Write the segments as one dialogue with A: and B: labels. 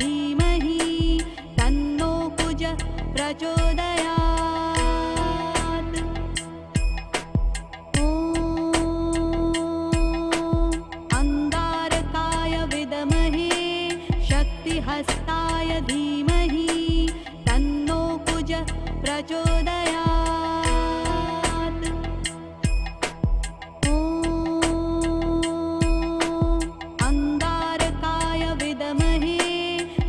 A: धीमहि तन्नो कुज प्रचोदयात्। ॐ अंगारकाय विद्महे शक्तिहस्ताय धीमहि तन्नो कुज प्रचोदयात्। ॐ अंगारकाय विद्महे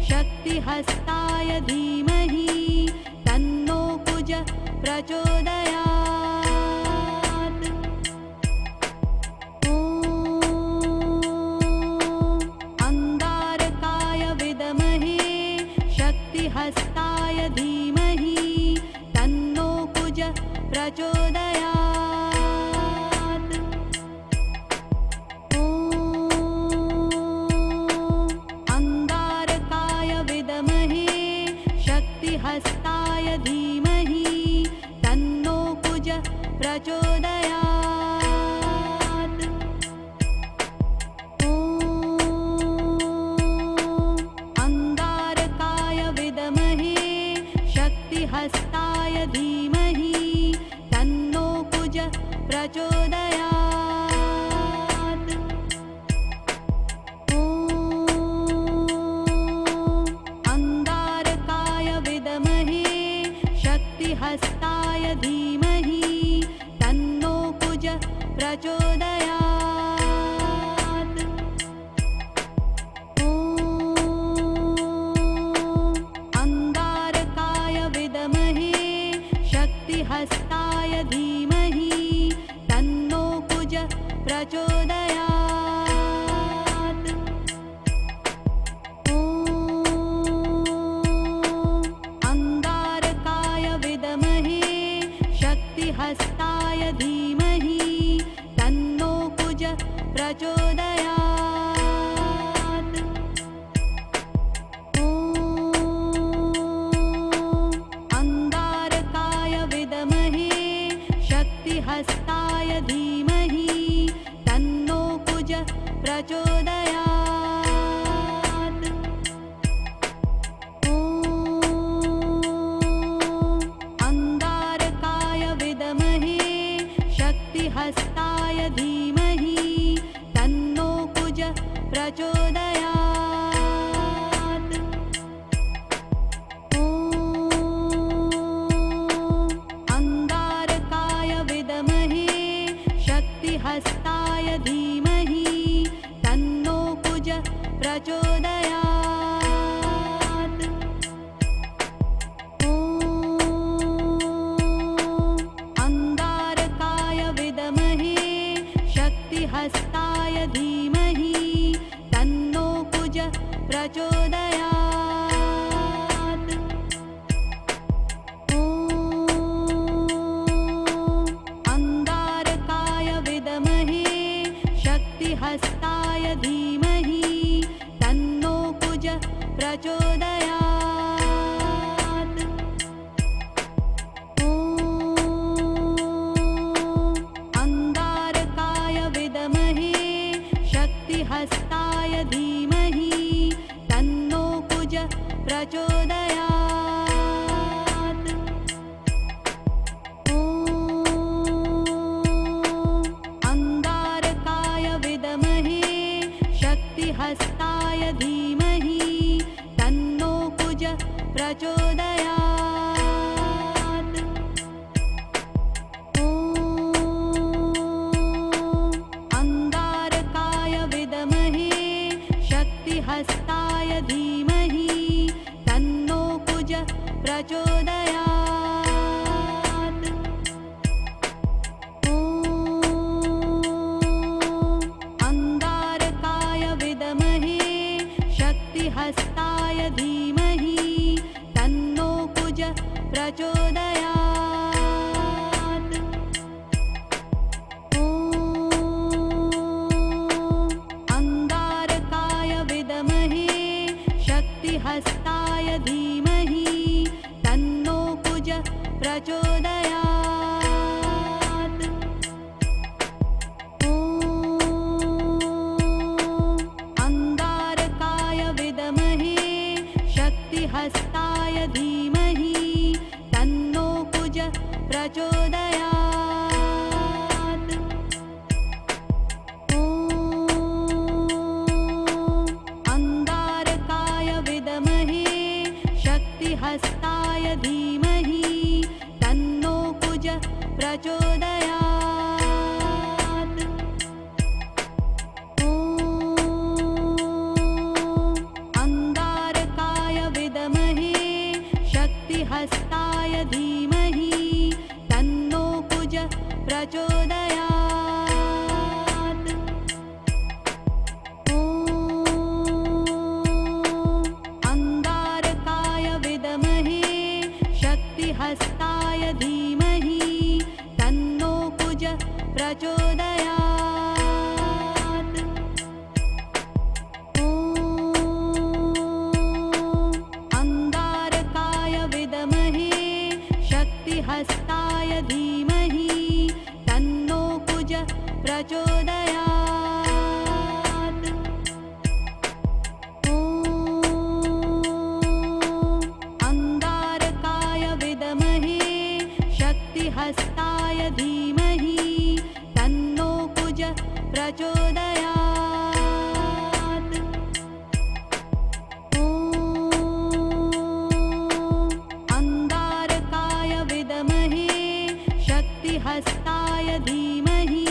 A: शक्तिहस्ताय धीमहि तन्नो कुज प्रचोदयात्। ॐ अंगारकाय विद्महे शक्तिहस्ताय धीमहि तन्नो कुज प्रचोदयात्। ॐ अंगारकाय विद्महे शक्तिहस्ताय धीमहि तन्नो कुज प्रचोदयात्। ॐ अंगारकाय विद्महे शक्तिहस्ताय धीमहि तन्नो कुज प्रचोदयात्। ॐ अंगारकाय विद्महे शक्तिहस्ताय धीमहि तन्नो कुज प्रचोदयात्। ॐ अंगारकाय विद्महे शक्तिहस्ताय धीमहि तन्नो कुज प्रचोदयात्। ॐ अंगारकाय विद्महे शक्तिहस्ताय धीमहि तन्नो कुज प्रचोदयात्। ॐ अंगारकाय विद्महे शक्तिहस्ताय धीमहि तन्नो कुज प्रचोदयात्। ॐ अंगारकाय विद्महे शक्तिहस्ताय धीमहि तन्नो कुज प्रचोदयात्। ॐ अंगारकाय विद्महे शक्तिहस्ताय धीमहि तन्नो कुज प्रचोदयात्। ॐ अंगारकाय विद्महे शक्तिहस्ताय धीमहि तन्नो कुज प्रचोदयात्। ॐ अंगारकाय विद्महे शक्तिहस्ताय धीमहि तन्नो कुज प्रचोदयात्। ॐ अंगारकाय विद्महे शक्तिहस्ताय धीमहि तन्नो कुज प्रचोदयात्। ॐ अंगारकाय विद्महे शक्तिहस्ताय धीमहि तन्नो कुज प्रचोदयात्। ॐ अंगारकाय विद्महे शक्तिहस्ताय धीमहि तन्नो कुज प्रचोदयात्। ॐ अंगारकाय विद्महे शक्तिहस्ताय धीमहि तन्नो कुज प्रचोदयात्। ॐ अंगारकाय विद्महे शक्तिहस्ताय धीमहि तन्नो कुज प्रचोदयात्। ॐ अंगारकाय विद्महे शक्तिहस्ताय धीमहि तन्नो कुज प्रचोदयात्। ॐ अन्गारकाय विद्महे शक्तिहस्ताय धीमहि तन्नो कुज प्रचोदयात्। ॐ अंगारकाय विद्महे शक्तिहस्ताय धीमहि तन्नो कुज प्रचोदयात्। ॐ अंगारकाय विद्महे शक्तिहस्ताय धीमहि तन्नो कुज प्रचोदयात्। ॐ अंगारकाय विद्महे शक्तिहस्ताय धीमहि तन्नो कुज प्रचोदयात्। ॐ अंगारकाय विद्महे शक्तिहस्ताय धीमहि तन्नो कुज प्रचोदयात्। ॐ अंगारकाय विद्महे शक्तिहस्ताय धीमहि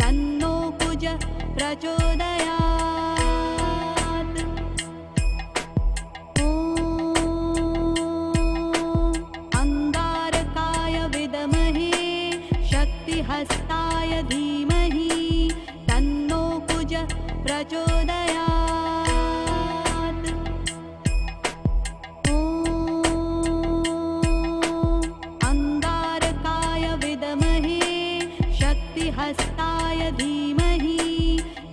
A: तन्नो कुज प्रचोदयात्। ॐ अंगारकाय विद्महे शक्तिहस्ताय धीमहि तन्नो कुज प्रचोदयात्। ॐ अंगारकाय विद्महे शक्तिहस्ताय धीमहि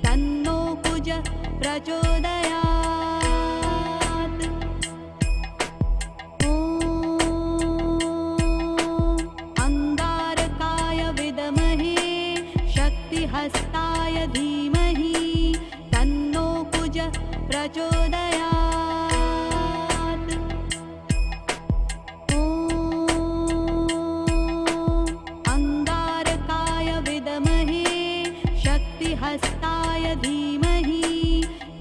A: तन्नो कुज प्रचोदयात्। ॐ अंगारकाय विद्महे शक्तिहस्ताय धीमहि तन्नो कुज प्रचोदयात्। ॐ अंगारकाय विद्महे शक्तिहस्ताय धीमहि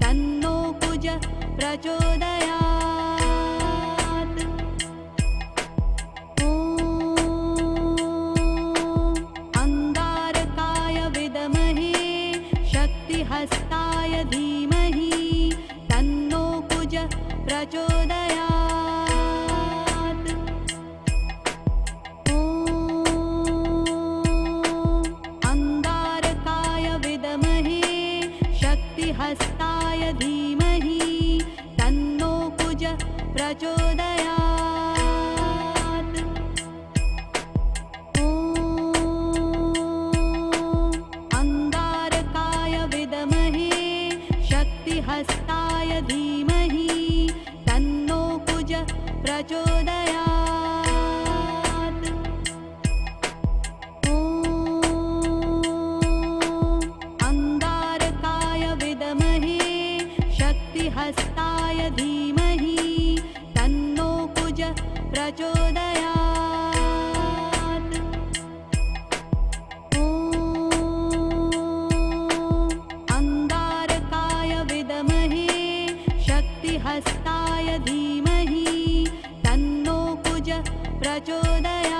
A: तन्नो कुज प्रचोदयात्। ॐ अंगारकाय विद्महे शक्तिहस्ताय धीमहि तन्नो कुज प्रचोदयात्। ॐ अंगारकाय विद्महे शक्तिहस्ताय धीमहि तन्नो कुज प्रचोदयात्। ॐ अंगारकाय विद्महे शक्तिहस्ताय धीमहि तन्नो कुज प्रचोदयात्। ॐ अंगारकाय विद्महे शक्तिहस्ताय धीमहि तन्नो कुज प्रचोदयात्। ॐ अंगारकाय विद्महे शक्तिहस्ताय धीमहि तन्नो कुज प्रचोदयात्।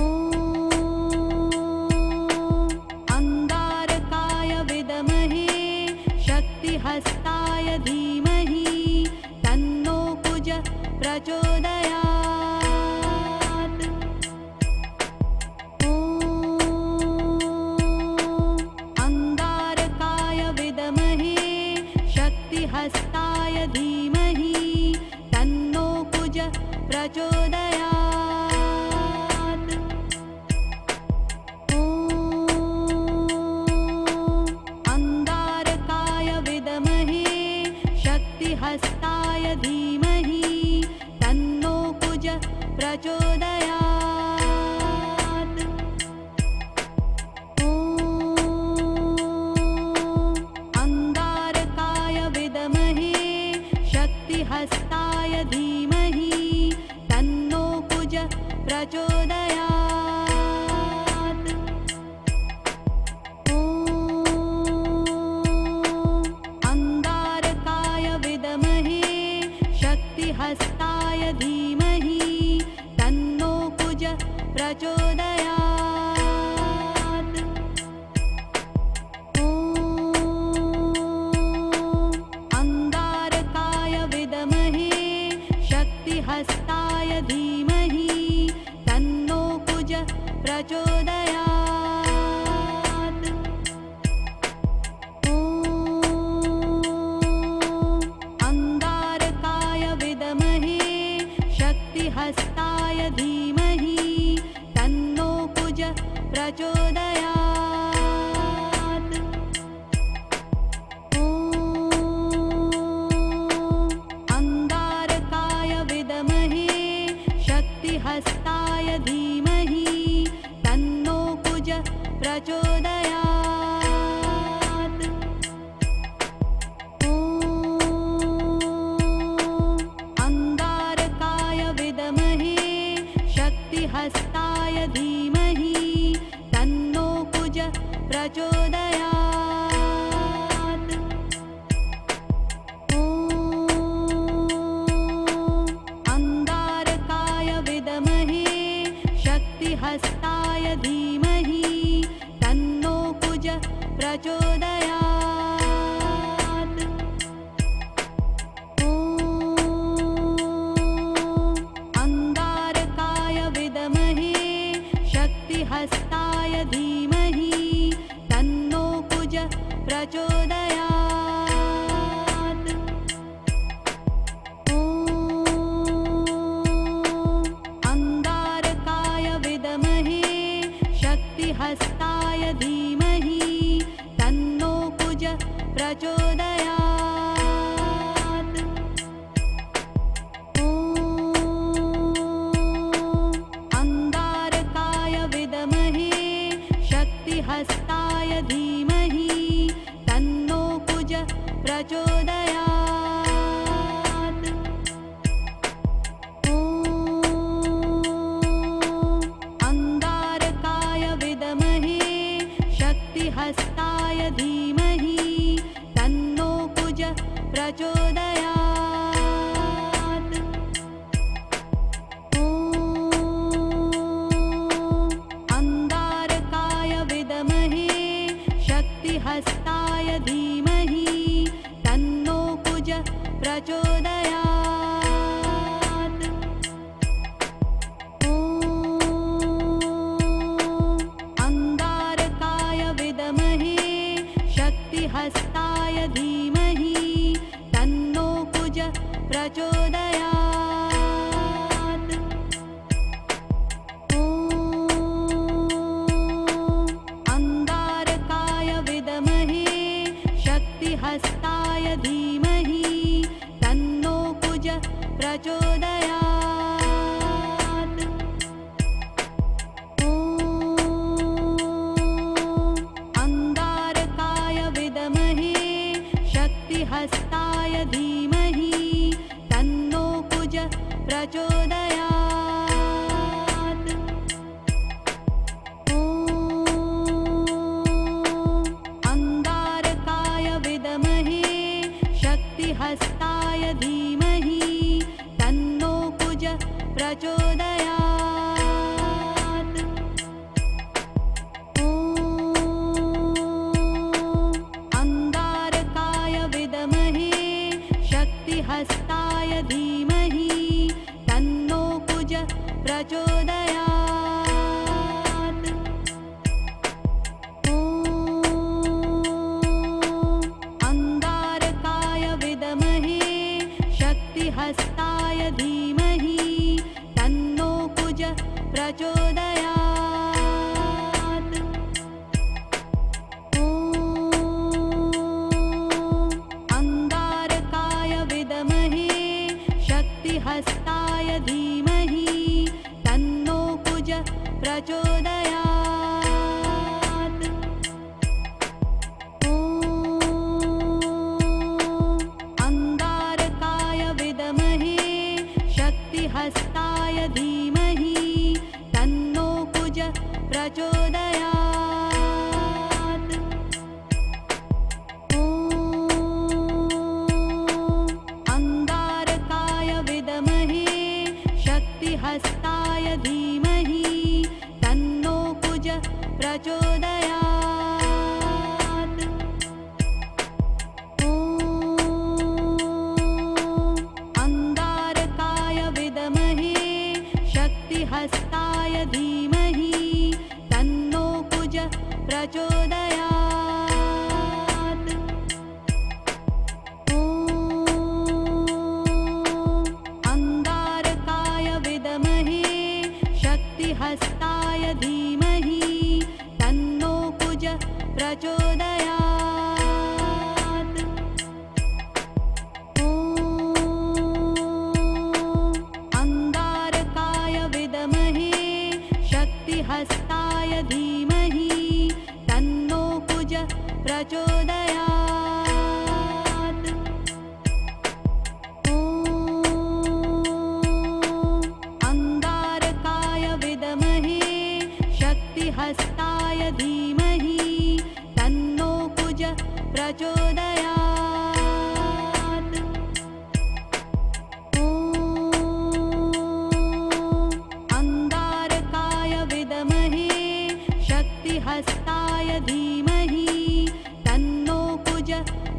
A: ॐ अंगारकाय विद्महे शक्तिहस्ताय धीमहि तन्नो कुज प्रचोदयात्। ॐ अंगारकाय विद्महे शक्तिहस्ताय धीमहि तन्नो कुज प्रचोदयात्। ॐ अंगारकाय विद्महे शक्तिहस्ताय धीमहि तन्नो कुज प्रचोदयात्। ॐ अंगारकाय विद्महे प्रचोदयात्। ॐ अन्गारकाय विद्महे शक्तिहस्ताय धीमहि तन्नो कुज प्रचोदयात्। ॐ अन्गारकाय विद्महे शक्तिहस्ताय धीमहि तन्नो कुज प्रचोदयात्। ॐ अन्गारकाय विद्महे शक्तिहस्ताय धीमहि तन्नो कुज प्रचोदयात्। ॐ अन्गारकाय विद्महे शक्तिहस्ताय धीमहि तन्नो कुज प्रचोदयात्। ॐ अन्गारकाय विद्महे शक्तिहस्ताय धीमहि तन्नो कुज प्रचोदयात्। ॐ अन्गारकाय विद्महे शक्तिहस्ताय धीमहि तन्नो कुज प्रचोदयात्। ॐ अन्गारकाय विद्महे शक्तिहस्ताय धीमहि तन्नो कुज प्रचोदयात्। ॐ अन्गारकाय विद्महे शक्तिहस्ताय धीमहि तन्नो कुज प्रचोदयात्। ॐ अन्गारकाय विद्महे शक्तिहस्ताय धीमहि तन्नो कुज प्रचोदयात्। ॐ अन्गारकाय विद्महे शक्तिहस्ताय धीमहि तन्नो कुज प्रचोदयात्। ॐ अन्गारकाय विद्महे शक्तिहस्ताय धीमहि तन्नो कुज प्रचोदयात्। ॐ अन्गारकाय विद्महे शक्तिहस्ताय धीमहि तन्नो कुज प्रचोदयात्। ॐ अन्गारकाय विद्महे शक्तिहस्ताय धीमहि तन्नो कुज प्रचोदयात्। ॐ अन्गारकाय विद्महे शक्तिहस्ताय धीमहि तन्नो कुज प्रचोदयात्। ॐ अन्गारकाय विद्महे शक्तिहस्ताय धीमहि तन्नो कुज प्रचोदयात्। ॐ अन्गारकाय विद्महे शक्तिहस्ताय धीमहि तन्नो कुज प्रचोदयात्। ॐ अन्गारकाय विद्महे शक्तिहस्ताय धीमहि तन्नो कुज प्रचोदयात्। ॐ अन्गारकाय विद्महे शक्तिहस्ताय धीमहि तन्नो कुज प्रचोदयात्। ॐ अन्गारकाय विद्महे शक्तिहस्ताय धीमहि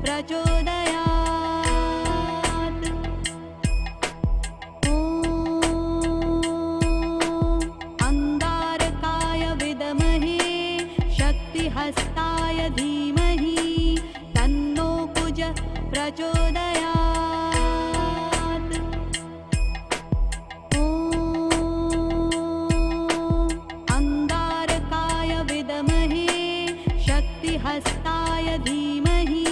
A: प्रचोदयात्। ॐ अन्गारकाय विद्महे शक्तिहस्ताय धीमहि तन्नो कुज प्रचोदयात्। ॐ अन्गारकाय विद्महे शक्तिहस्ताय धीमहि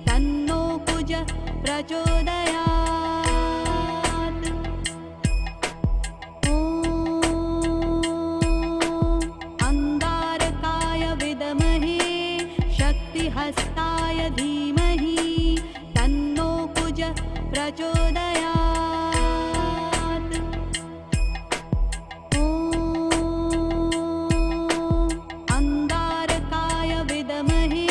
A: तन्नो कुज प्रचोदयात्। ॐ अन्गारकाय विद्महे शक्तिहस्ताय धीमहि तन्नो कुज प्रचोदयात्। ॐ अन्गारकाय विद्महे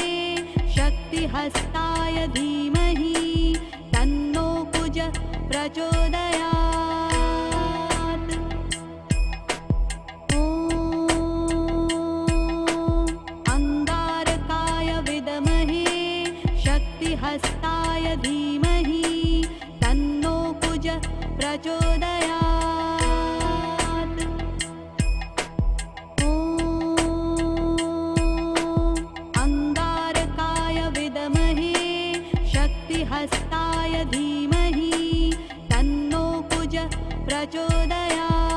A: शक्तिहस्ताय धीमहि तन्नो कुज प्रचोदयात्। ॐ अन्गारकाय विद्महे शक्तिहस्ताय धीमहि तन्नो कुज प्रचोदयात्। ॐ अन्गारकाय विद्महे शक्तिहस्ताय धीमहि तन्नो कुज प्रचोदयात्।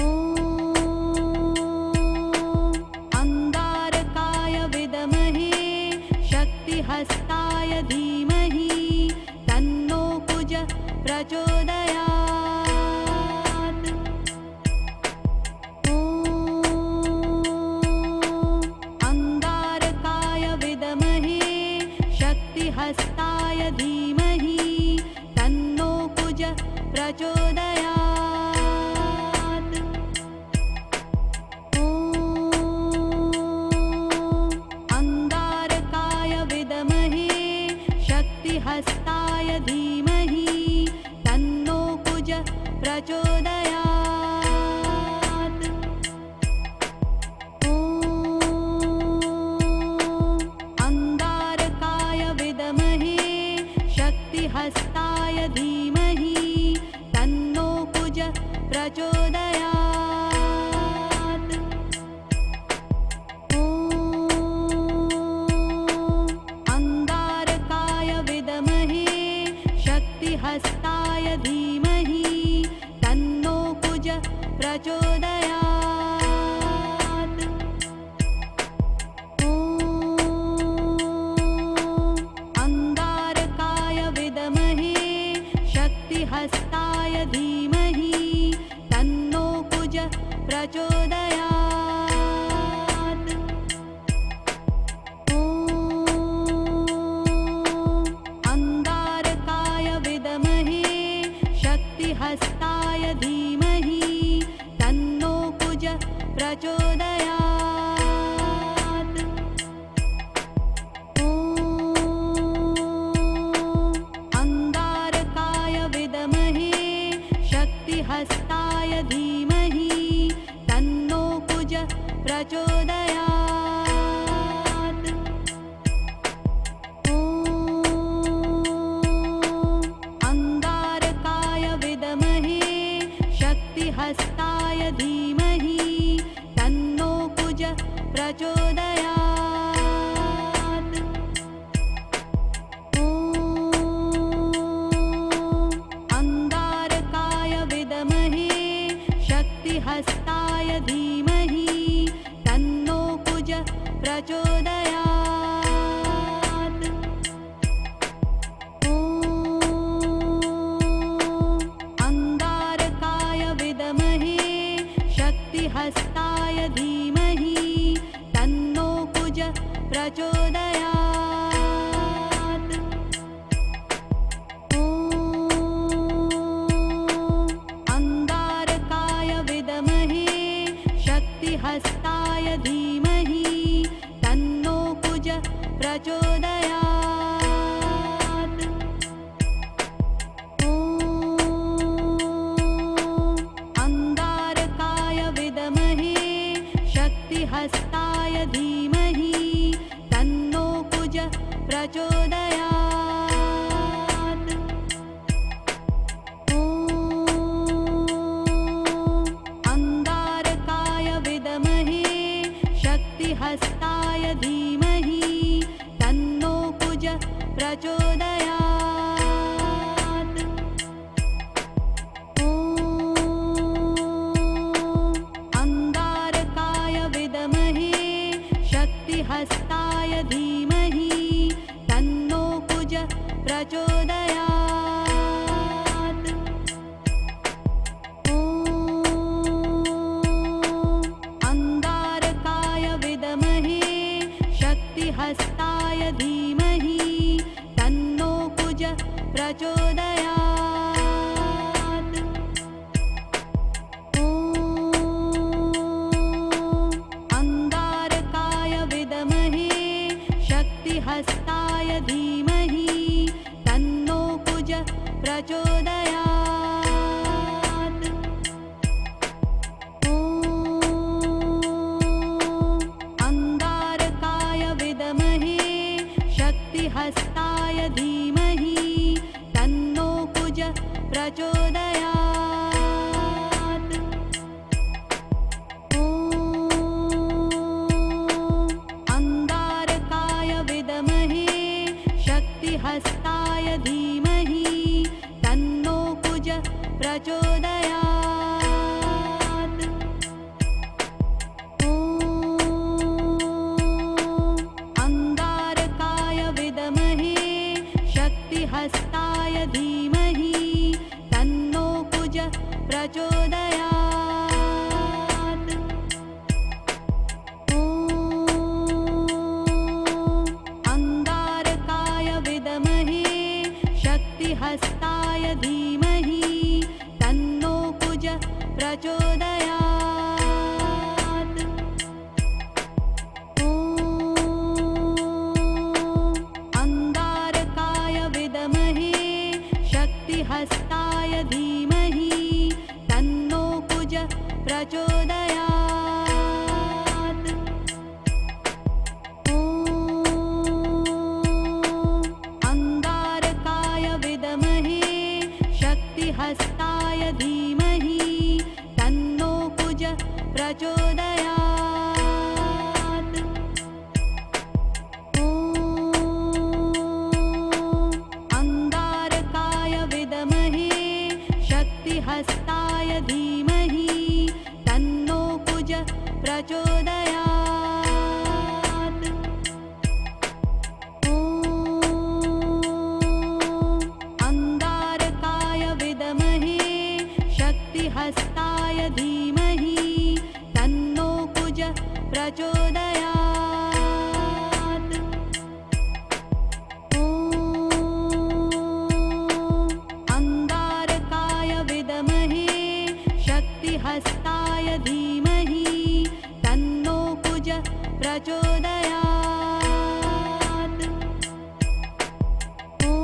A: ॐ अन्गारकाय विद्महे शक्तिहस्ताय धीमहि तन्नो कुज प्रचोदयात्। ॐ अन्गारकाय विद्महे शक्तिहस्ताय धीमहि तन्नो कुज प्रचोदयात्। ॐ अन्गारकाय विद्महे शक्तिहस्ताय धीमहि तन्नो कुज प्रचोदयात्। ॐ अन्गारकाय विद्महे शक्तिहस्ताय धीमहि तन्नो कुज प्रचोदयात्। ॐ अन्गारकाय विद्महे शक्तिहस्ताय धीमहि तन्नो कुज प्रचोदयात्। ॐ अन्गारकाय विद्महे शक्तिहस्ताय धीमहि तन्नो कुज प्रचोदयात्। ॐ अन्गारकाय विद्महे शक्तिहस्ताय धीमहि तन्नो कुज प्रचोदयात्। ॐ अन्गारकाय विद्महे शक्तिहस्ताय धीमहि तन्नो कुज प्रचोदयात्। ॐ अन्गारकाय विद्महे शक्तिहस्ताय धीमहि तन्नो कुज प्रचोदयात्। ॐ अन्गारकाय विद्महे शक्तिहस्ताय धीमहि तन्नो कुज प्रचोदयात्। ॐ अन्गारकाय विद्महे शक्तिहस्ताय धीमहि तन्नो कुज प्रचोदयात्। ॐ अन्गारकाय विद्महे शक्तिहस्ताय धीमहि तन्नो कुज प्रचोदयात्। ॐ अन्गारकाय विद्महे शक्तिहस्ताय धीमहि प्रचोदयात्। ॐ अंगारकाय विद्महे शक्तिहस्ताय धीमहि तन्नो कुज प्रचोदयात्। ॐ अंगारकाय विद्महे शक्तिहस्ताय धीमहि तन्नो कुज प्रचोदयात्। ॐ अंगारकाय विद्महे शक्तिहस्ताय धीमहि तन्नो कुज प्रचोदयात्। ॐ अंगारकाय विद्महे शक्तिहस्ताय धीमहि तन्नो कुज प्रचोदयात्। ॐ अंगारकाय विद्महे शक्तिहस्ताय धीमहि तन्नो कुज प्रचोदयात्। ॐ अंगारकाय विद्महे शक्तिहस्ताय धीमहि तन्नो कुज प्रचोदयात्। ॐ अंगारकाय विद्महे शक्तिहस्ताय धीमहि तन्नो कुज प्रचोदयात्। ॐ अंगारकाय विद्महे शक्तिहस्ताय धीमहि तन्नो कुज प्रचोदयात्। ॐ अंगारकाय विद्महे शक्तिहस्ताय धीमहि तन्नो कुज प्रचोदयात्। ॐ अंगारकाय विद्महे शक्तिहस्ताय धीमहि तन्नो कुज प्रचोदयात्। ॐ अंगारकाय विद्महे शक्तिहस्ताय धीमहि तन्नो कुज प्रचोदयात्। ॐ अंगारकाय विद्महे शक्तिहस्ताय धीमहि तन्नो कुज प्रचोदयात्। ॐ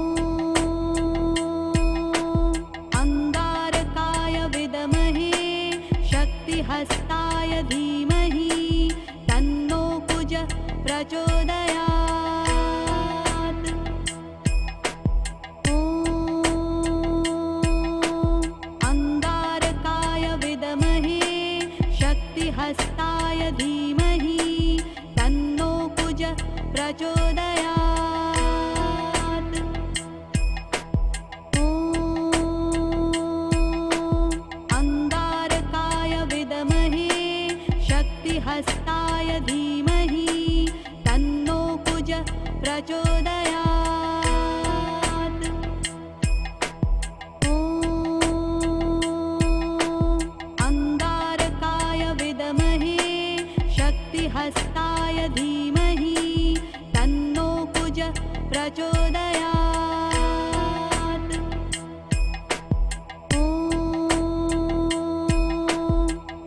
A: अंगारकाय विद्महे शक्तिहस्ताय धीमहि तन्नो कुज प्रचोदयात्। ॐ अंगारकाय विद्महे शक्तिहस्ताय धीमहि तन्नो कुज प्रचोदयात्। ॐ अंगारकाय विद्महे शक्तिहस्ताय धीमहि तन्नो कुज प्रचोदयात्। ॐ अंगारकाय विद्महे शक्तिहस्ताय धीमहि तन्नो कुज प्रचोदयात्। ॐ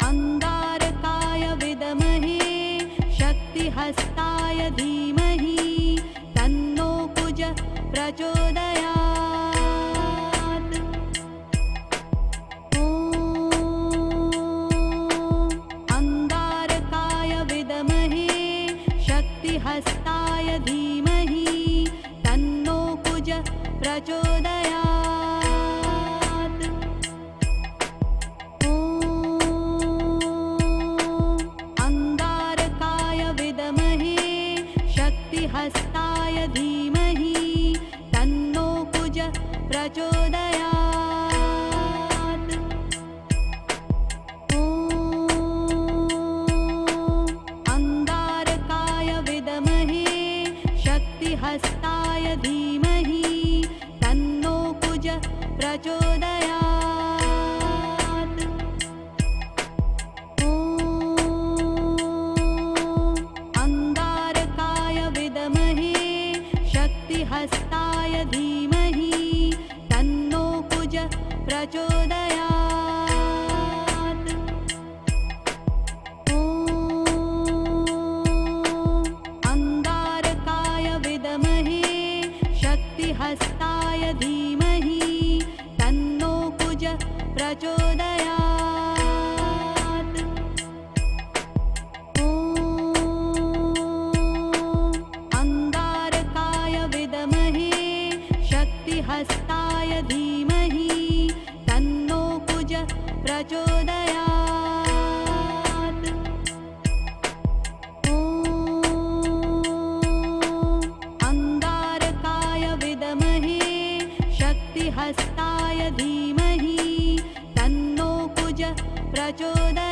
A: अंगारकाय विद्महे शक्तिहस्ताय धीमहि तन्नो कुज प्रचोदयात्। ॐ अंगारकाय विद्महे शक्तिहस्ताय धीमहि तन्नो कुज प्रचोदयात्। ॐ अंगारकाय विद्महे शक्तिहस्ताय धीमहि कुज प्रचोदयात्। ॐ अंगारकाय विद्महे शक्तिहस्ताय धीमहि तन्नो कुज प्रचोदयात्। ॐ अंगारकाय विद्महे शक्तिहस्ताय धीमहि तन्नो कुज प्रचोदयात्। ॐ अंगारकाय विद्महे शक्तिहस्ताय धीमहि तन्नो कुज प्रचोदयात्। ॐ अंगारकाय विद्महे शक्तिहस्ताय धीमहि तन्नो कुज प्रचोदयात्। ॐ अंगारकाय विद्महे शक्तिहस्ताय धीमहि तन्नो कुज प्रचोदयात्।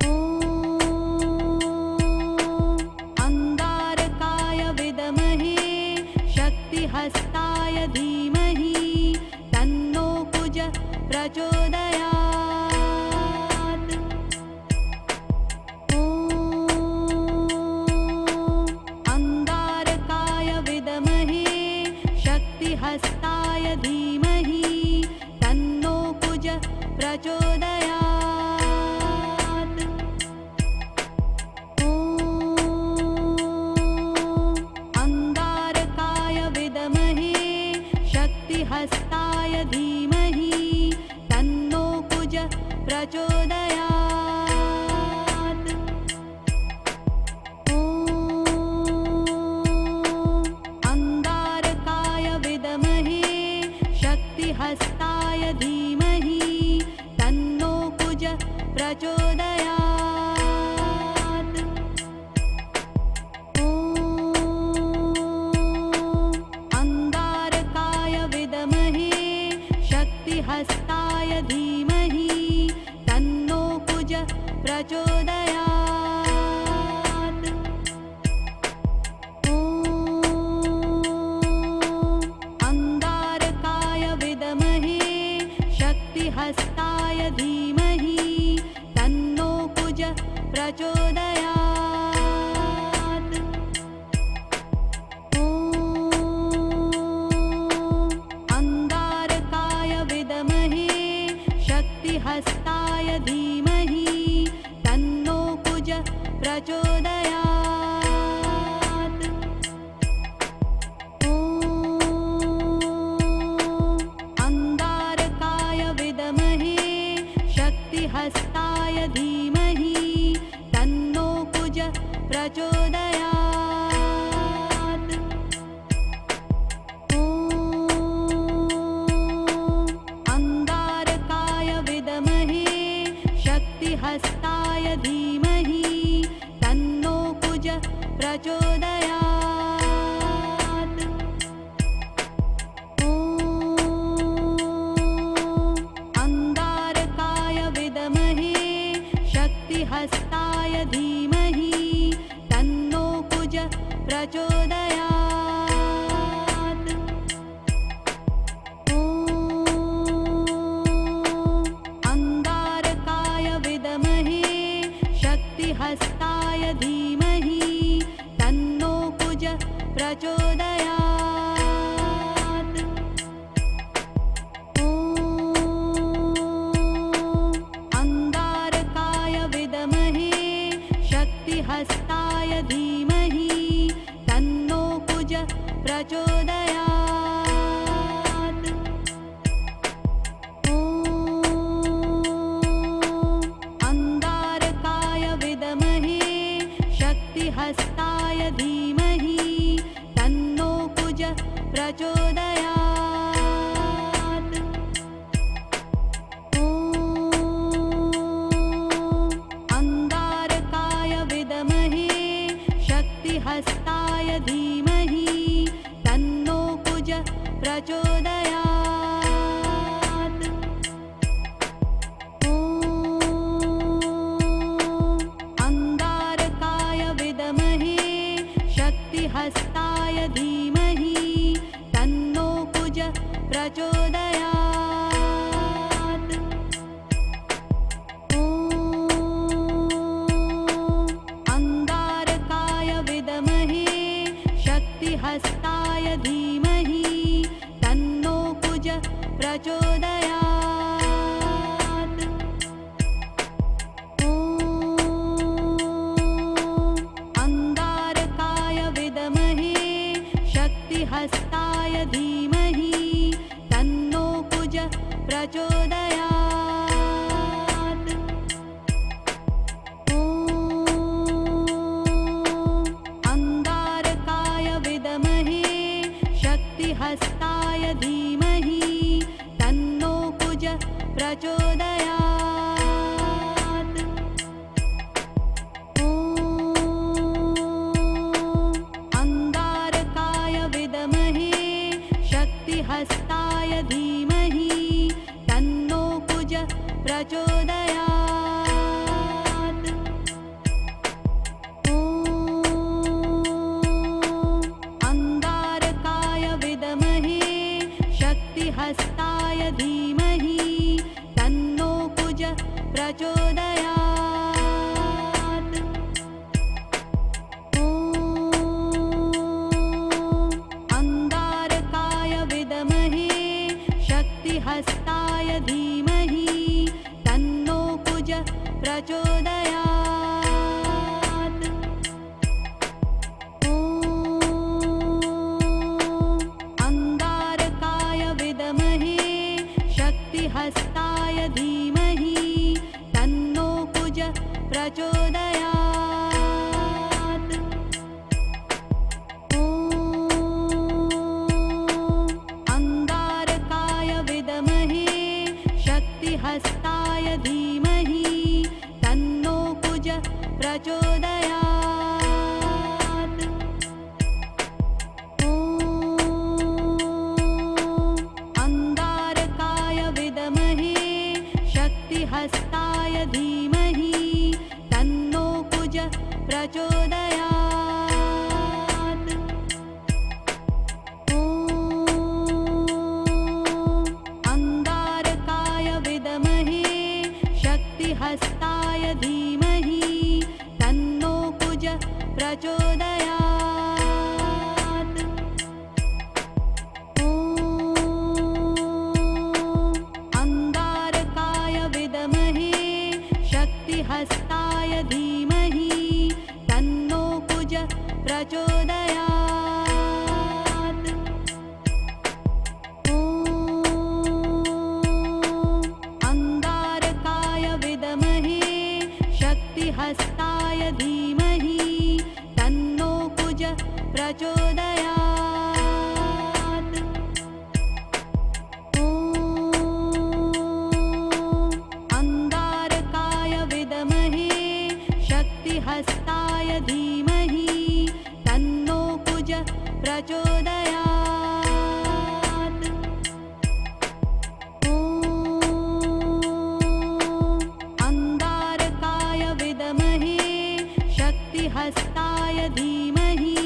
A: ॐ अंगारकाय विद्महे शक्तिहस्ताय धीमहि तन्नो कुज प्रचोदयात्। ॐ अंगारकाय विद्महे शक्तिहस्ताय धीमहि तन्नो कुज प्रचोदयात्। ॐ अंगारकाय विद्महे शक्तिहस्ताय धीमहि तन्नो कुज प्रचोदयात्। ॐ अंगारकाय विद्महे शक्तिहस्ताय धीमहि तन्नो कुज प्रचोदयात्। ॐ अंगारकाय विद्महे शक्तिहस्ताय धीमहि तन्नो कुज प्रचोदयात्। ॐ अंगारकाय विद्महे शक्तिहस्ताय धीमहि तन्नो कुज प्रचोदयात्। ॐ अंगारकाय विद्महे शक्तिहस्ताय धीमहि तन्नो कुज प्रचोदयात्। ॐ अंगारकाय विद्महे शक्तिहस्ताय धीमहि तन्नो कुज प्रचोदयात्। ॐ अंगारकाय विद्महे शक्तिहस्ताय धीमहि तन्नो कुज प्रचोदयात्। ॐ अंगारकाय विद्महे शक्तिहस्ताय धीमहि तन्नो कुज प्रचोदयात्। ॐ अंगारकाय विद्महे शक्तिहस्ताय धीमहि तन्नो कुज प्रचोदयात्। ॐ अंगारकाय विद्महे शक्तिहस्ताय धीमहि तन्नो कुज प्रचोदयात्। ॐ अंगारकाय विद्महे शक्तिहस्ताय धीमहि तन्नो कुज प्रचोदयात्। ॐ अंगारकाय विद्महे शक्तिहस्ताय धीमहि प्रचोदयात्। ॐ अंगारकाय विद्महे शक्तिहस्ताय धीमहि तन्नो कुज प्रचोदयात्। ॐ अंगारकाय विद्महे शक्तिहस्ताय धीमहि तन्नो कुज प्रचोदयात्। ॐ अंगारकाय विद्महे शक्तिहस्ताय धीमहि तन्नो कुज प्रचोदयात्। ॐ अंगारकाय विद्महे शक्तिहस्ताय धीमहि तन्नो कुज प्रचोदयात्। ॐ अंगारकाय विद्महे शक्तिहस्ताय धीमहि तन्नो कुज प्रचोदयात्। ॐ अंगारकाय विद्महे शक्तिहस्ताय धीमहि तन्नो कुज प्रचोदयात्। ॐ अंगारकाय विद्महे शक्तिहस्ताय धीमहि तन्नो कुज प्रचोदयात्। ॐ अंगारकाय विद्महे शक्तिहस्ताय धीमहि तन्नो कुज प्रचोदयात्। ॐ अंगारकाय विद्महे शक्तिहस्ताय धीमहि तन्नो कुज प्रचोदयात्। ॐ अंगारकाय विद्महे शक्तिहस्ताय धीमहि तन्नो कुज प्रचोदयात्। ॐ अंगारकाय विद्महे शक्तिहस्ताय धीमहि तन्नो कुज प्रचोदयात्। ॐ अंगारकाय विद्महे शक्तिहस्ताय धीमहि तन्नो कुज प्रचोदयात्। ॐ अंगारकाय विद्महे शक्तिहस्ताय धीमहि तन्नो कुज प्रचोदयात्। ॐ अंगारकाय विद्महे शक्तिहस्ताय धीमहि तन्नो कुज प्रचोदयात्। ॐ अंगारकाय विद्महे शक्तिहस्ताय धीमहि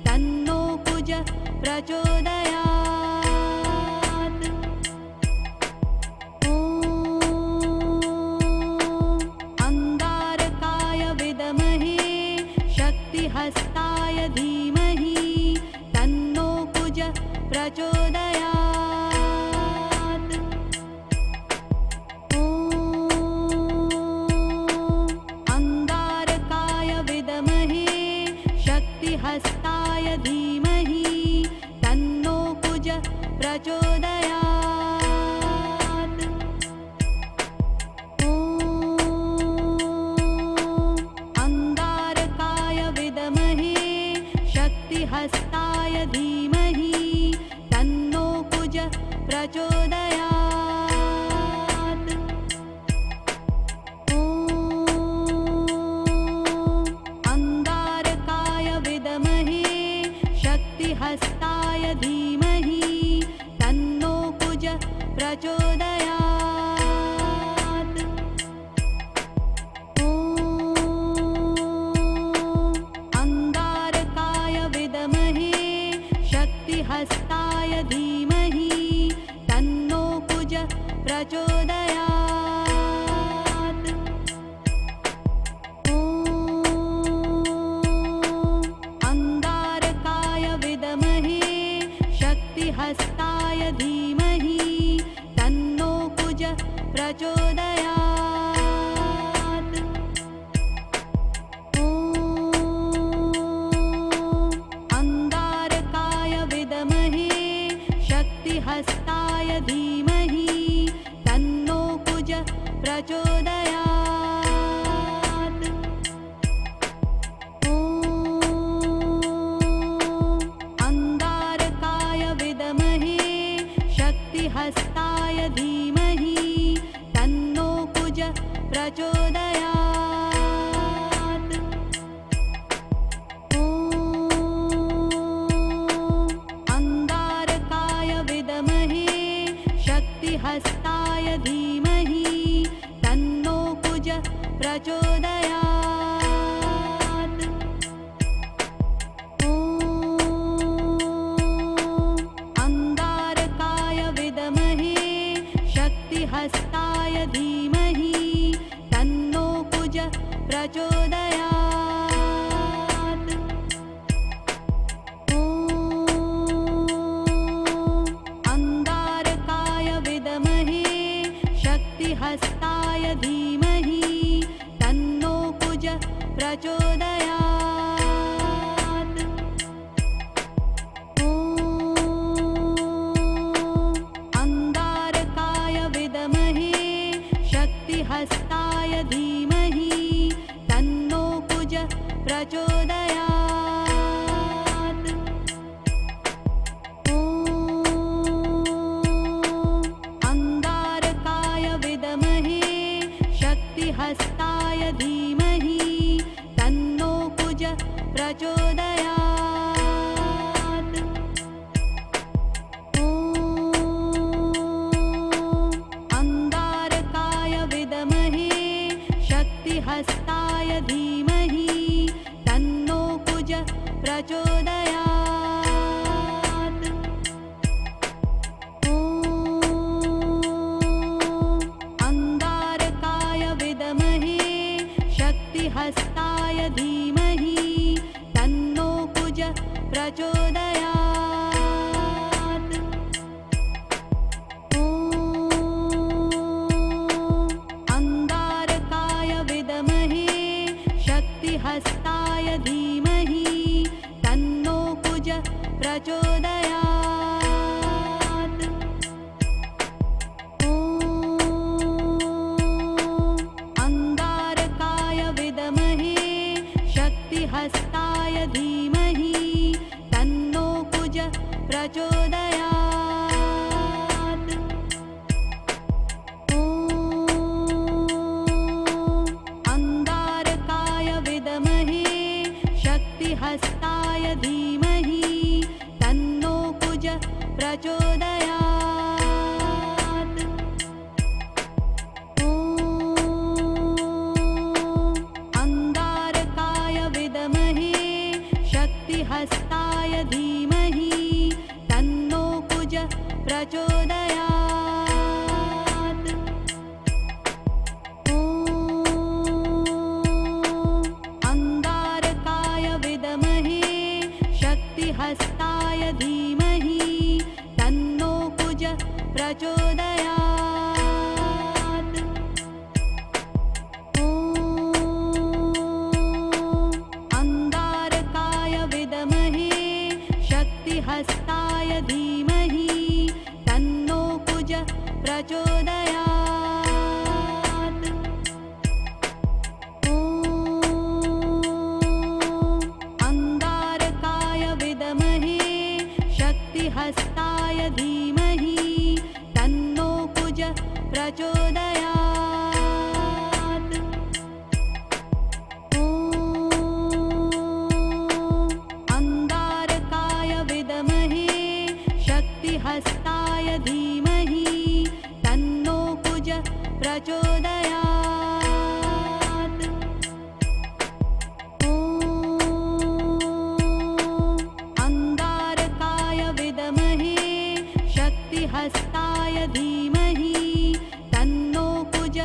A: तन्नो कुज प्रचोदयात्। ॐ अंगारकाय विद्महे शक्तिहस्ताय धीमहि तन्नो कुज प्रचोदयात्। ॐ अंगारकाय विद्महे शक्तिहस्ताय धीमहि तन्नो कुज प्रचोदयात्। ॐ अंगारकाय विद्महे शक्तिहस्ताय धीमहि तन्नो कुज प्रचोदयात्। ॐ अंगारकाय विद्महे शक्तिहस्ताय धीमहि धीमहि तन्नो कुज प्रचोदयात्। ॐ अन्गारकाय विद्महे शक्तिहस्ताय धीमहि तन्नो कुज प्रचोदयात्। ॐ अंगारकाय विद्महे शक्तिहस्ताय धीमहि तन्नो कुज प्रचोदयात्। ॐ अंगारकाय विद्महे शक्तिहस्ताय धीमहि तन्नो कुज प्रचोदयात्। ॐ अंगारकाय विद्महे शक्तिहस्ताय धीमहि तन्नो कुज प्रचोदयात्। ॐ अंगारकाय विद्महे शक्तिहस्ताय धीमहि तन्नो कुज प्रचोदयात्। ॐ अंगारकाय विद्महे शक्तिहस्ताय धीमहि तन्नो कुज प्रचोदयात्। ॐ अंगारकाय विद्महे शक्तिहस्ताय धीमहि तन्नो कुज प्रचोदयात्। ॐ अंगारकाय विद्महे शक्तिहस्ताय धीमहि तन्नो कुज प्रचोदयात्। ॐ अंगारकाय विद्महे शक्तिहस्ताय धीमहि तन्नो कुज प्रचोदयात्। ॐ अंगारकाय विद्महे शक्तिहस्ताय धीमहि तन्नो कुज प्रचोदयात्। ॐ अंगारकाय विद्महे शक्तिहस्ताय धीमहि तन्नो कुज प्रचोदयात्। ॐ अंगारकाय विद्महे शक्तिहस्ताय धीमहि तन्नो कुज प्रचोदयात्। ॐ अंगारकाय विद्महे शक्तिहस्ताय धीमहि तन्नो कुज प्रचोदयात्। ॐ अंगारकाय विद्महे शक्तिहस्ताय धीमहि तन्नो कुज प्रचोदयात्। ॐ अंगारकाय विद्महे शक्तिहस्ताय धीमहि तन्नो कुज प्रचोदयात्। ॐ अंगारकाय विद्महे शक्तिहस्ताय धीमहि तन्नो कुज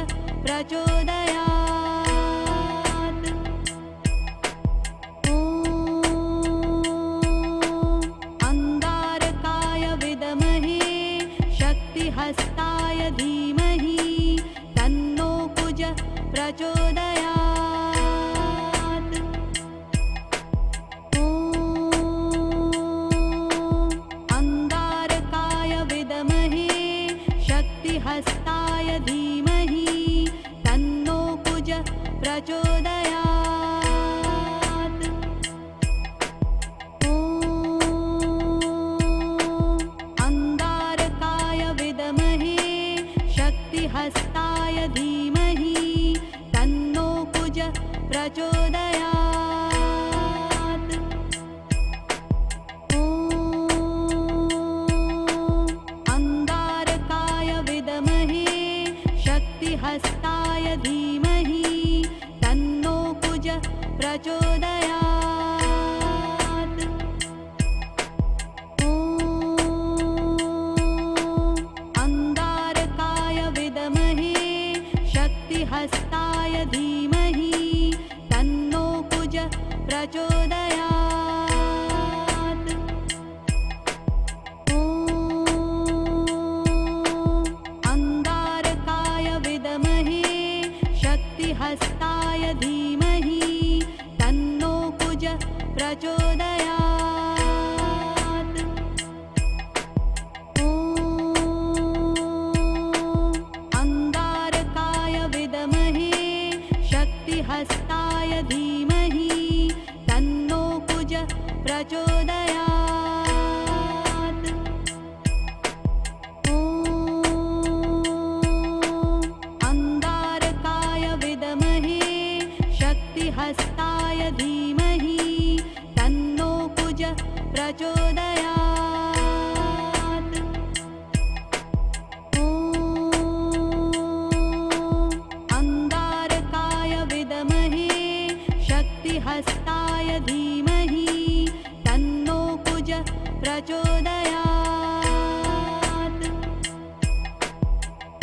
A: प्रचोदयात्। ॐ अंगारकाय विद्महे शक्तिहस्ताय धीमहि तन्नो कुज प्रचोदयात्। ॐ अंगारकाय विद्महे प्रचोदयात्। ॐ अन्गारकाय विद्महे शक्तिहस्ताय धीमहि तन्नो कुज प्रचोदयात्। ॐ अन्गारकाय विद्महे शक्तिहस्ताय धीमहि तन्नो कुज प्रचोदयात्। ॐ अन्गारकाय विद्महे शक्तिहस्ताय धीमहि तन्नो कुज प्रचोदयात्। ॐ अन्गारकाय विद्महे शक्तिहस्ताय धीमहि तन्नो कुज प्रचोदयात्।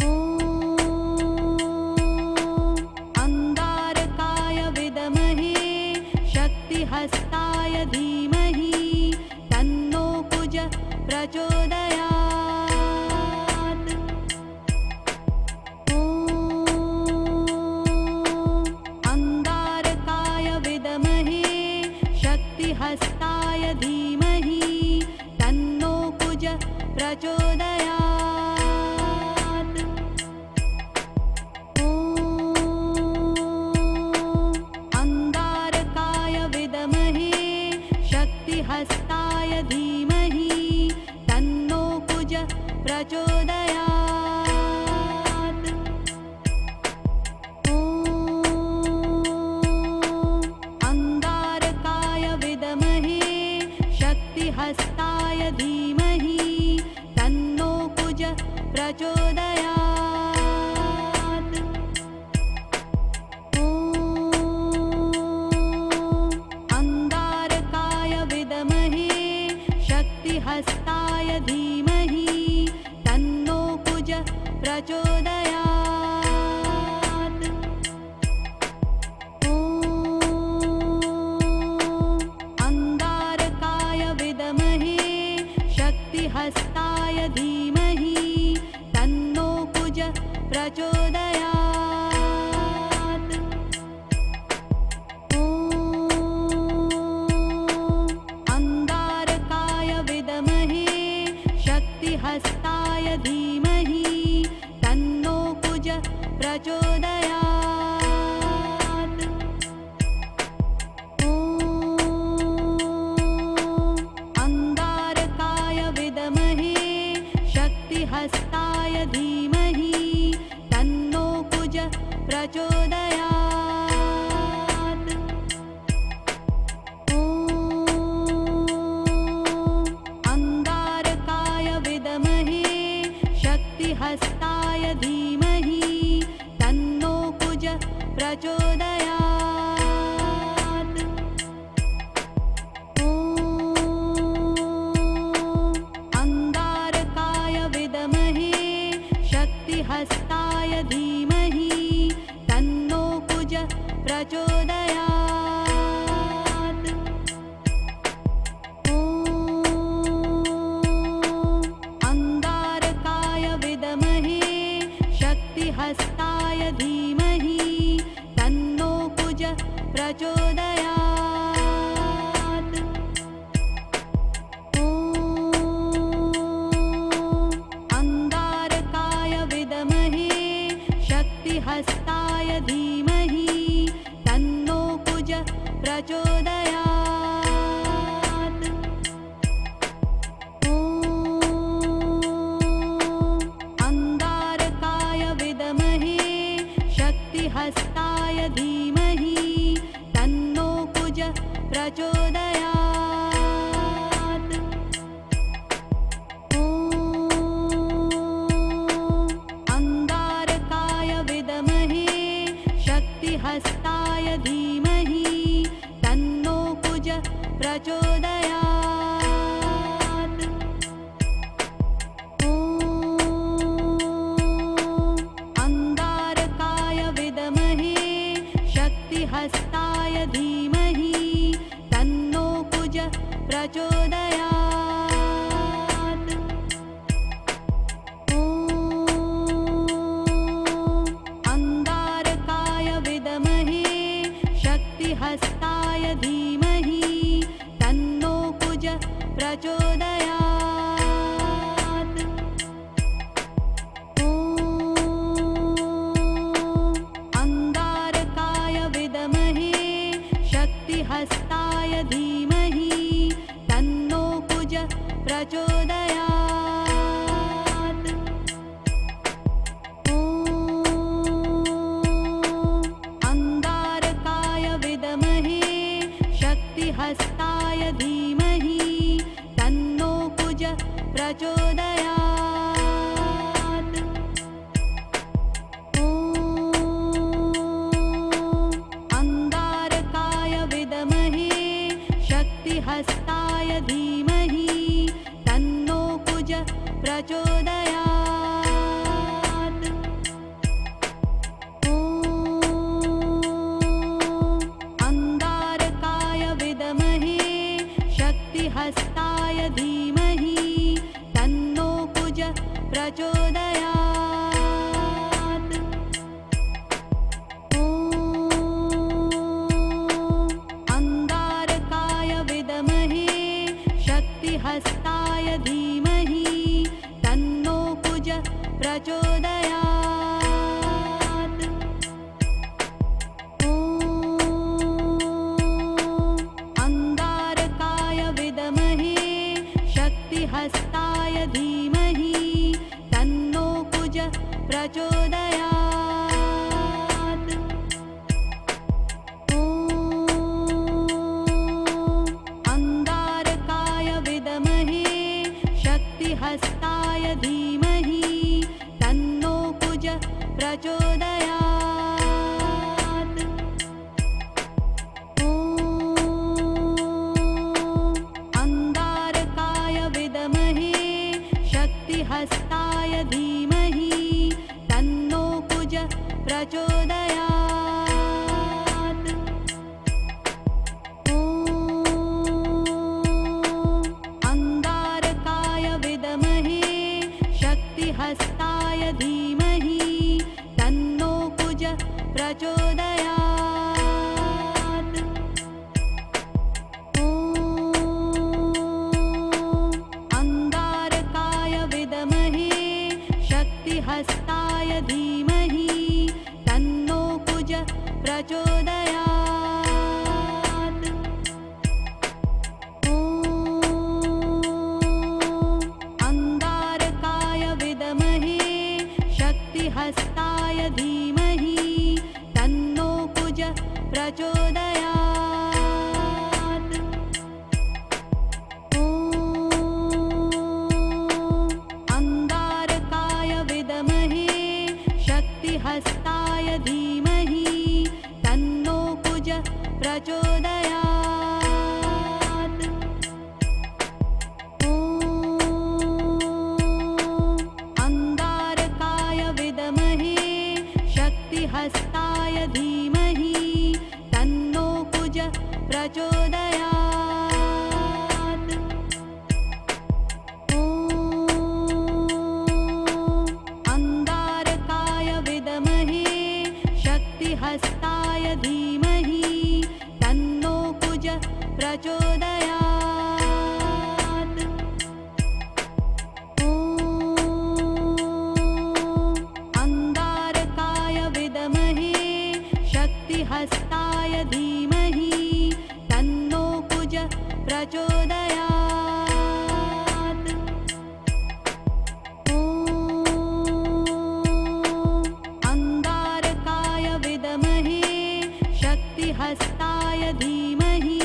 A: ॐ अन्गारकाय विद्महे शक्तिहस्ताय धीमहि तन्नो कुज प्रचोदयात्। ॐ अन्गारकाय विद्महे शक्तिहस्ताय धीमहि तन्नो कुज प्रचोदयात्। ॐ अन्गारकाय विद्महे शक्तिहस्ताय धीमहि तन्नो कुज प्रचोदयात्। ॐ अन्गारकाय विद्महे शक्तिहस्ताय धीमहि तन्नो कुज प्रचोदयात्। ॐ अन्गारकाय विद्महे शक्तिहस्ताय धीमहि तन्नो कुज प्रचोदयात्। ॐ अन्गारकाय विद्महे शक्तिहस्ताय धीमहि तन्नो कुज प्रचोदयात्। ॐ अन्गारकाय विद्महे शक्तिहस्ताय धीमहि तन्नो कुज प्रचोदयात्। ॐ अन्गारकाय विद्महे शक्तिहस्ताय धीमहि तन्नो कुज प्रचोदयात्। ॐ अन्गारकाय विद्महे शक्तिहस्ताय धीमहि तन्नो कुज प्रचोदयात्। ॐ अन्गारकाय विद्महे शक्तिहस्ताय धीमहि तन्नो कुज प्रचोदयात्। ॐ अन्गारकाय विद्महे शक्तिहस्ताय धीमहि तन्नो कुज प्रचोदयात्। ॐ अन्गारकाय विद्महे शक्तिहस्ताय धीमहि तन्नो कुज प्रचोदयात्। ॐ अन्गारकाय विद्महे शक्तिहस्ताय धीमहि तन्नो कुज प्रचोदयात्। ॐ अन्गारकाय विद्महे शक्तिहस्ताय धीमहि तन्नो कुज प्रचोदयात्। ॐ अन्गारकाय विद्महे शक्तिहस्ताय धीमहि प्रचोदयात्। ॐ अंगारकाय विद्महे शक्तिहस्ताय धीमहि तन्नो कुज प्रचोदयात्। ॐ अंगारकाय विद्महे शक्तिहस्ताय धीमहि तन्नो कुज प्रचोदयात्। ॐ अंगारकाय विद्महे शक्तिहस्ताय धीमहि तन्नो कुज प्रचोदयात्। ॐ अंगारकाय विद्महे शक्तिहस्ताय धीमहि तन्नो कुज प्रचोदयात्। ॐ अंगारकाय विद्महे शक्तिहस्ताय धीमहि तन्नो कुज प्रचोदयात्। ॐ अंगारकाय विद्महे शक्तिहस्ताय धीमहि तन्नो कुज प्रचोदयात्। ॐ अंगारकाय विद्महे शक्तिहस्ताय धीमहि तन्नो कुज प्रचोदयात्। ॐ अंगारकाय विद्महे शक्तिहस्ताय धीमहि तन्नो कुज प्रचोदयात्। ॐ अंगारकाय विद्महे शक्तिहस्ताय धीमहि तन्नो कुज प्रचोदयात्। ॐ अंगारकाय विद्महे शक्तिहस्ताय धीमहि तन्नो कुज प्रचोदयात्। ॐ अंगारकाय विद्महे शक्तिहस्ताय धीमहि तन्नो कुज प्रचोदयात्। ॐ अंगारकाय विद्महे शक्तिहस्ताय धीमहि तन्नो कुज प्रचोदयात्। ॐ अंगारकाय विद्महे शक्तिहस्ताय धीमहि तन्नो कुज प्रचोदयात्। ॐ अंगारकाय विद्महे शक्तिहस्ताय धीमहि तन्नो कुज प्रचोदयात्। ॐ अंगारकाय विद्महे शक्तिहस्ताय धीमहि तन्नो कुज प्रचोदयात्। ॐ अंगारकाय विद्महे शक्तिहस्ताय धीमहि तन्नो कुज प्रचोदयात्। ॐ अंगारकाय विद्महे शक्तिहस्ताय धीमहि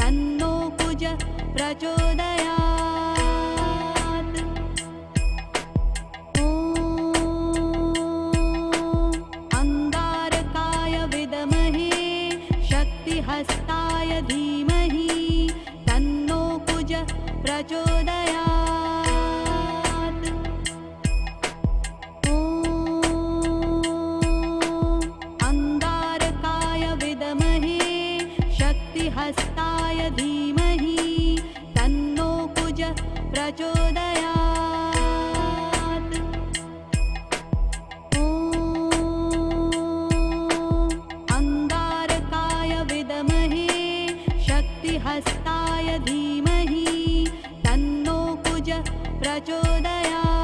A: तन्नो कुज प्रचोदयात्। ॐ अंगारकाय विद्महे शक्तिहस्ताय धीमहि तन्नो कुज प्रचोदयात्। ॐ अंगारकाय विद्महे शक्तिहस्ताय धीमहि तन्नो कुज प्रचोदयात्। ॐ अंगारकाय विद्महे शक्तिहस्ताय धीमहि तन्नो कुज प्रचोदयात्।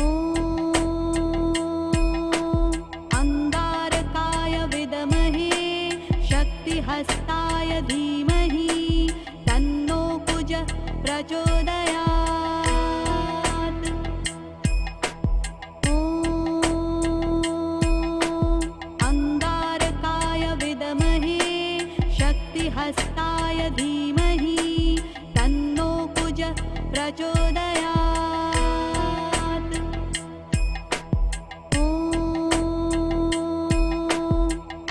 A: ॐ अंगारकाय विद्महे शक्तिहस्ताय धीमहि तन्नो कुज प्रचोदयात्। ॐ अंगारकाय विद्महे शक्तिहस्ताय धीमहि तन्नो कुज प्रचोदयात्। ॐ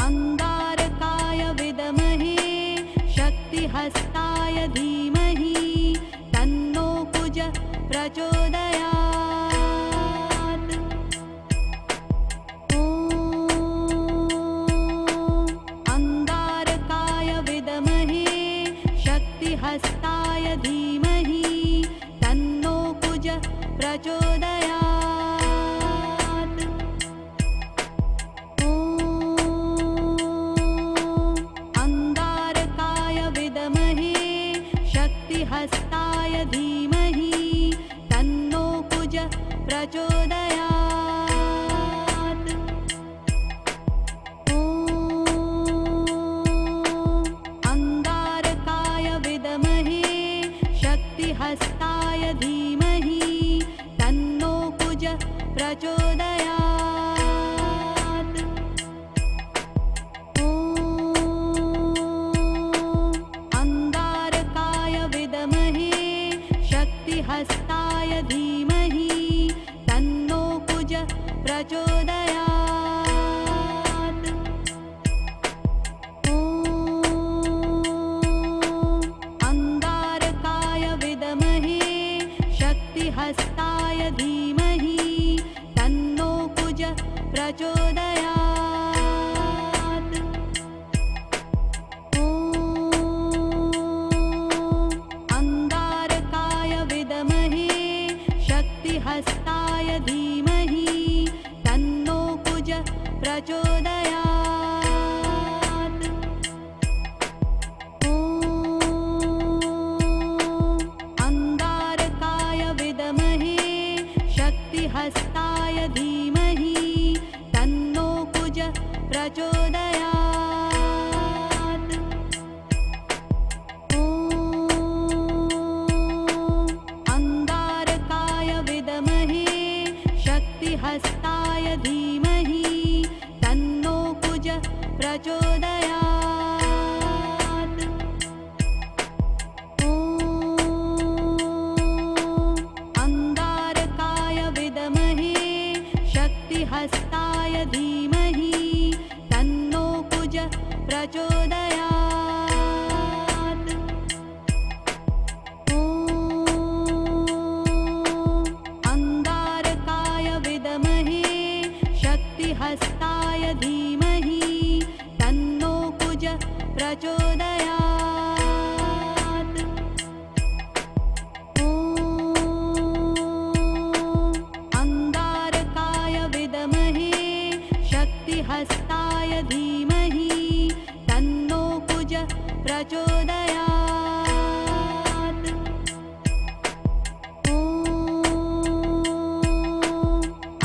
A: अंगारकाय विद्महे शक्तिहस्ताय धीमहि तन्नो कुज प्रचोदयात्। ॐ अंगारकाय विद्महे शक्तिहस्ताय धीमहि तन्नो कुज प्रचोदयात्। ॐ अंगारकाय विद्महे शक्तिहस्ताय धीमहि तन्नो कुज प्रचोदयात्। ॐ अंगारकाय विद्महे शक्तिहस्ताय धीमहि तन्नो कुज प्रचोदयात्। ॐ अंगारकाय विद्महे शक्तिहस्ताय धीमहि तन्नो कुज प्रचोदयात्। ॐ अंगारकाय विद्महे शक्तिहस्ताय धीमहि तन्नो कुज प्रचोदयात्। ॐ अंगारकाय विद्महे शक्तिहस्ताय धीमहि तन्नो कुज प्रचोदयात्। ॐ अंगारकाय विद्महे शक्तिहस्ताय धीमहि तन्नो कुज प्रचोदयात्। ॐ अंगारकाय विद्महे शक्तिहस्ताय धीमहि तन्नो कुज प्रचोदयात्। ॐ अंगारकाय विद्महे शक्तिहस्ताय धीमहि तन्नो कुज प्रचोदयात्। ॐ अंगारकाय विद्महे शक्तिहस्ताय धीमहि तन्नो कुज प्रचोदयात्। ॐ अंगारकाय विद्महे शक्तिहस्ताय धीमहि तन्नो कुज प्रचोदयात्। ॐ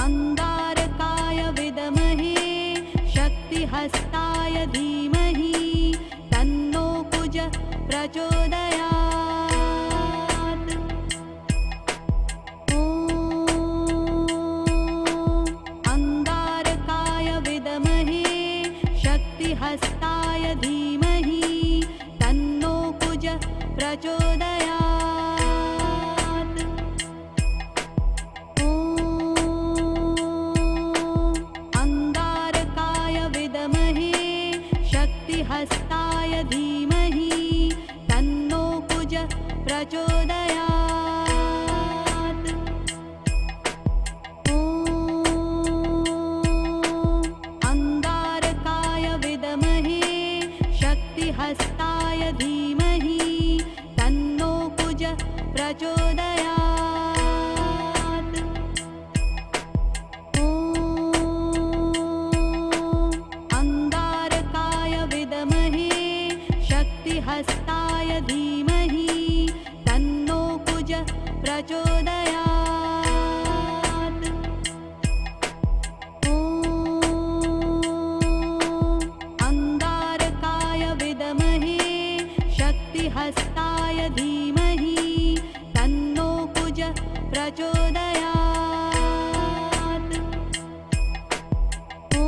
A: अंगारकाय विद्महे शक्तिहस्ताय धीमहि तन्नो कुज प्रचोदयात्। ॐ अंगारकाय विद्महे शक्तिहस्ताय धीमहि तन्नो कुज प्रचोदयात्। ॐ अंगारकाय विद्महे शक्तिहस्ताय धीमहि तन्नो कुज प्रचोदयात्। ॐ अंगारकाय विद्महे शक्ति शक्तिहस्ताय धीमहि तन्नो कुज प्रचोदयात्। ॐ अंगारकाय विद्महे शक्तिहस्ताय धीमहि तन्नो कुज प्रचोदयात्। ॐ अंगारकाय विद्महे शक्तिहस्ताय धीमहि तन्नो कुज प्रचोदयात्। ॐ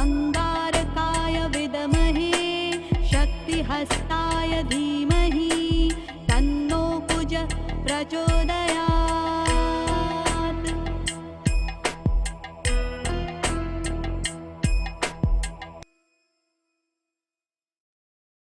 A: अंगारकाय विद्महे शक्तिहस्ताय धीमहि तन्नो कुज प्रचोदयात्।